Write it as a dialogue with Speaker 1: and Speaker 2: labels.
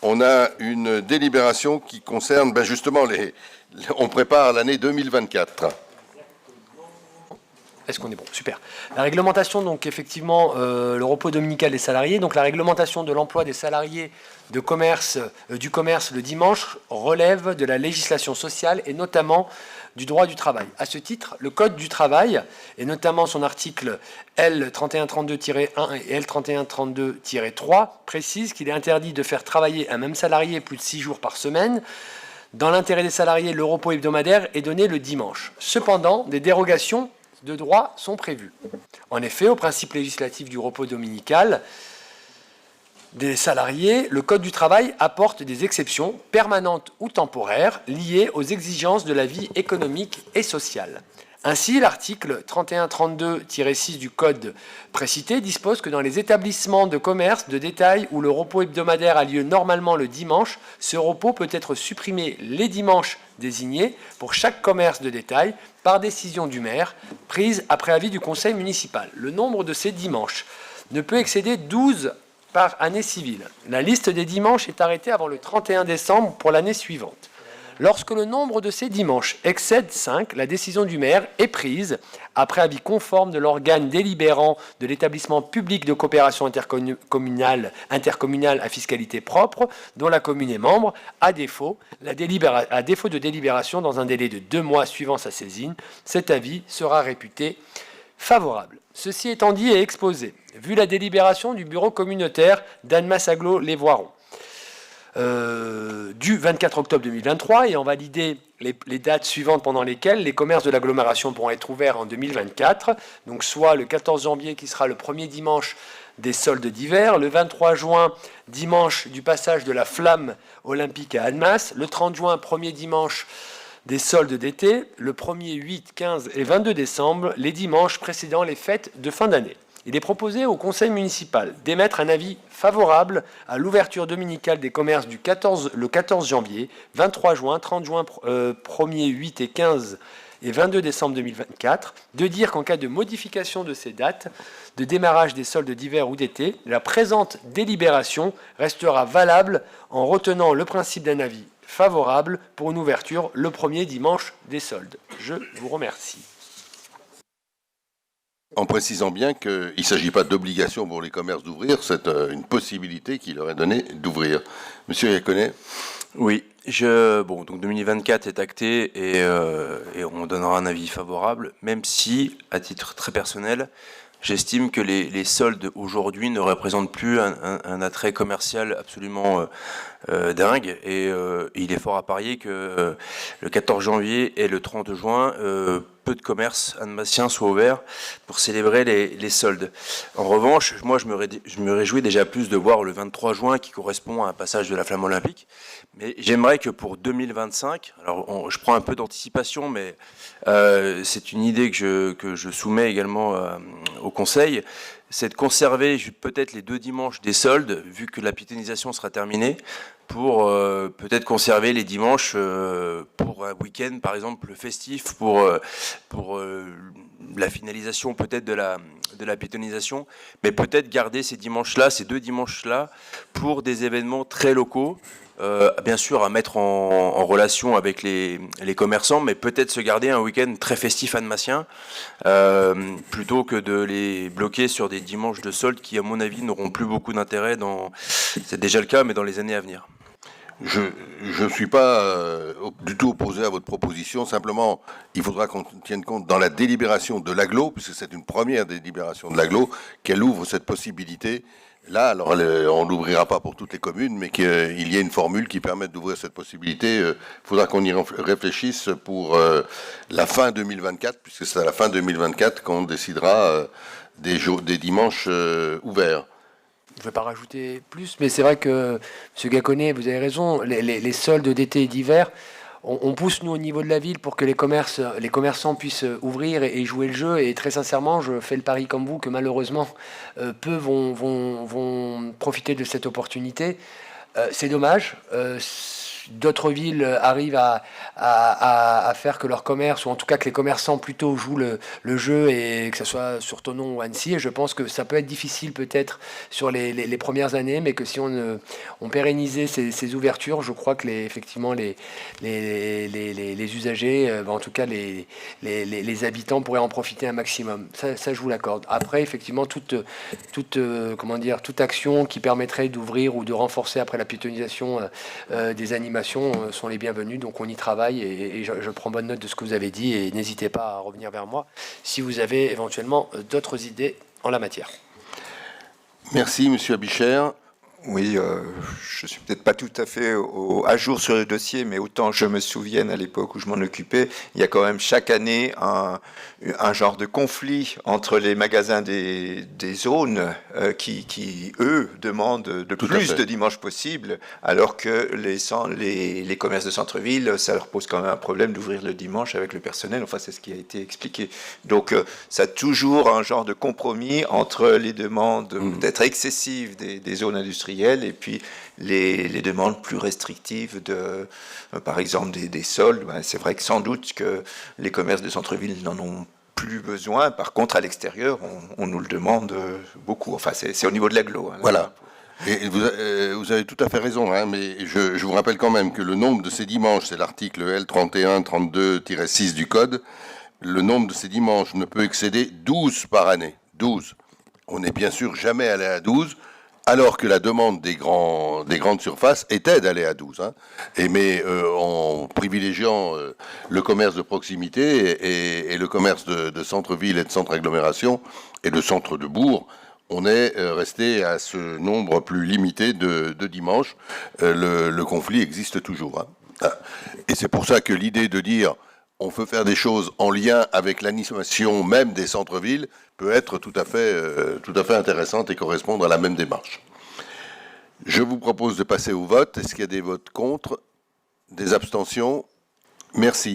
Speaker 1: on a une délibération qui concerne justement on prépare l'année 2024.
Speaker 2: Est-ce qu'on est bon? Super. La réglementation, donc effectivement, le repos dominical des salariés, donc la réglementation de l'emploi des salariés du commerce le dimanche relève de la législation sociale et notamment du droit du travail. À ce titre, le Code du travail, et notamment son article L3132-1 et L3132-3, précise qu'il est interdit de faire travailler un même salarié plus de 6 jours par semaine. Dans l'intérêt des salariés, le repos hebdomadaire est donné le dimanche. Cependant, des dérogations de droit sont prévues. En effet, au principe législatif du repos dominical des salariés, le Code du travail apporte des exceptions permanentes ou temporaires liées aux exigences de la vie économique et sociale. Ainsi, l'article 3132-6 du Code précité dispose que dans les établissements de commerce de détail où le repos hebdomadaire a lieu normalement le dimanche, ce repos peut être supprimé les dimanches désignés pour chaque commerce de détail par décision du maire, prise après avis du conseil municipal. Le nombre de ces dimanches ne peut excéder 12 par année civile. La liste des dimanches est arrêtée avant le 31 décembre pour l'année suivante. Lorsque le nombre de ces dimanches excède 5, la décision du maire est prise après avis conforme de l'organe délibérant de l'établissement public de coopération intercommunale à fiscalité propre dont la commune est membre, à défaut de délibération dans un délai de 2 mois suivant sa saisine. Cet avis sera réputé favorable. Ceci étant dit et exposé, vu la délibération du bureau communautaire d'Annemasse-Aglo-les-Voirons, du 24 octobre 2023 et en valider les dates suivantes pendant lesquelles les commerces de l'agglomération pourront être ouverts en 2024, donc soit le 14 janvier qui sera le premier dimanche des soldes d'hiver, le 23 juin, dimanche du passage de la flamme olympique à Annemasse, le 30 juin, premier dimanche des soldes d'été, le 1er, 8, 15 et 22 décembre, les dimanches précédant les fêtes de fin d'année. Il est proposé au conseil municipal d'émettre un avis favorable à l'ouverture dominicale des commerces le 14 janvier, 23 juin, 30 juin, 1er, 8 et 15 et 22 décembre 2024, de dire qu'en cas de modification de ces dates de démarrage des soldes d'hiver ou d'été, la présente délibération restera valable en retenant le principe d'un avis favorable pour une ouverture le premier dimanche des soldes. Je vous remercie.
Speaker 1: En précisant bien qu'il ne s'agit pas d'obligation pour les commerces d'ouvrir, c'est une possibilité qui leur est donnée d'ouvrir. Monsieur Iaconet.
Speaker 3: Oui, donc 2024 est acté et on donnera un avis favorable, même si, à titre très personnel, j'estime que les soldes aujourd'hui ne représentent plus un attrait commercial absolument dingue. Et il est fort à parier que le 14 janvier et le 30 juin, peu de commerces annemassiens soient ouverts pour célébrer les soldes. En revanche, moi je me réjouis déjà plus de voir le 23 juin qui correspond à un passage de la flamme olympique. Mais j'aimerais que pour 2025, alors je prends un peu d'anticipation, mais c'est une idée que je soumets également au Conseil, c'est de conserver peut-être les 2 dimanches des soldes, vu que la piétonisation sera terminée, pour peut-être conserver les dimanches pour un week-end, par exemple, festif, pour la finalisation peut-être de la piétonisation, mais peut-être garder ces dimanches-là, ces 2 dimanches-là, pour des événements très locaux, bien sûr à mettre en relation avec les commerçants, mais peut-être se garder un week-end très festif annemassien, plutôt que de les bloquer sur des dimanches de solde qui, à mon avis, n'auront plus beaucoup d'intérêt c'est déjà le cas, mais dans les années à venir.
Speaker 1: Je ne suis pas du tout opposé à votre proposition. Simplement, il faudra qu'on tienne compte dans la délibération de l'agglo, puisque c'est une première délibération de l'agglo, qu'elle ouvre cette possibilité. Là, alors on n'ouvrira pas pour toutes les communes, mais qu'il y ait une formule qui permette d'ouvrir cette possibilité. Il faudra qu'on y réfléchisse pour la fin 2024, puisque c'est à la fin 2024 qu'on décidera des dimanches ouverts.
Speaker 2: Je ne vais pas rajouter plus, mais c'est vrai que, M. Gacquonet, vous avez raison, les soldes d'été et d'hiver, on pousse, nous, au niveau de la ville pour que les commerçants puissent ouvrir et jouer le jeu. Et très sincèrement, je fais le pari comme vous que malheureusement, peu vont profiter de cette opportunité. C'est dommage. d'autres villes arrivent à faire que leur commerce, ou en tout cas que les commerçants plutôt jouent le jeu, et que ce soit sur Thonon ou Annecy, et je pense que ça peut être difficile peut-être sur les premières années, mais que si on pérennisait ces ouvertures, je crois que effectivement les usagers, en tout cas les habitants pourraient en profiter un maximum. Ça je vous l'accorde. Après, effectivement, toute action qui permettrait d'ouvrir ou de renforcer après la piétonisation des animations sont les bienvenues. Donc on y travaille, et je prends bonne note de ce que vous avez dit, et n'hésitez pas à revenir vers moi si vous avez éventuellement d'autres idées en la matière.
Speaker 1: Merci, Monsieur Abicher.
Speaker 4: Oui, je suis peut-être pas tout à fait à jour sur le dossier, mais autant je me souvienne à l'époque où je m'en occupais, il y a quand même chaque année un genre de conflit entre les magasins des zones qui, eux, demandent le plus de dimanches possible, alors que les commerces de centre-ville, ça leur pose quand même un problème d'ouvrir le dimanche avec le personnel. Enfin, c'est ce qui a été expliqué. Donc, ça a toujours un genre de compromis entre les demandes peut-être excessives des zones industrielles et puis les demandes plus restrictives par exemple des soldes. C'est vrai que sans doute que les commerces de centre-ville n'en ont plus besoin. Par contre, à l'extérieur, on nous le demande beaucoup. Enfin, c'est au niveau de l'agglo.
Speaker 1: Voilà. Et vous avez tout à fait raison, hein, mais je vous rappelle quand même que le nombre de ces dimanches, c'est l'article L3132-6 du Code, le nombre de ces dimanches ne peut excéder 12 par année. 12. On n'est bien sûr jamais allé à 12, alors que la demande des grandes surfaces était d'aller à 12. Hein. Mais en privilégiant le commerce de proximité et le commerce de centre-ville et de centre-agglomération et de centre de bourg, on est resté à ce nombre plus limité de dimanches. Le conflit existe toujours. Hein. Et c'est pour ça que l'idée de dire on peut faire des choses en lien avec l'animation même des centres-villes peut être tout à fait intéressante et correspondre à la même démarche. Je vous propose de passer au vote. Est-ce qu'il y a des votes contre, des abstentions? Merci.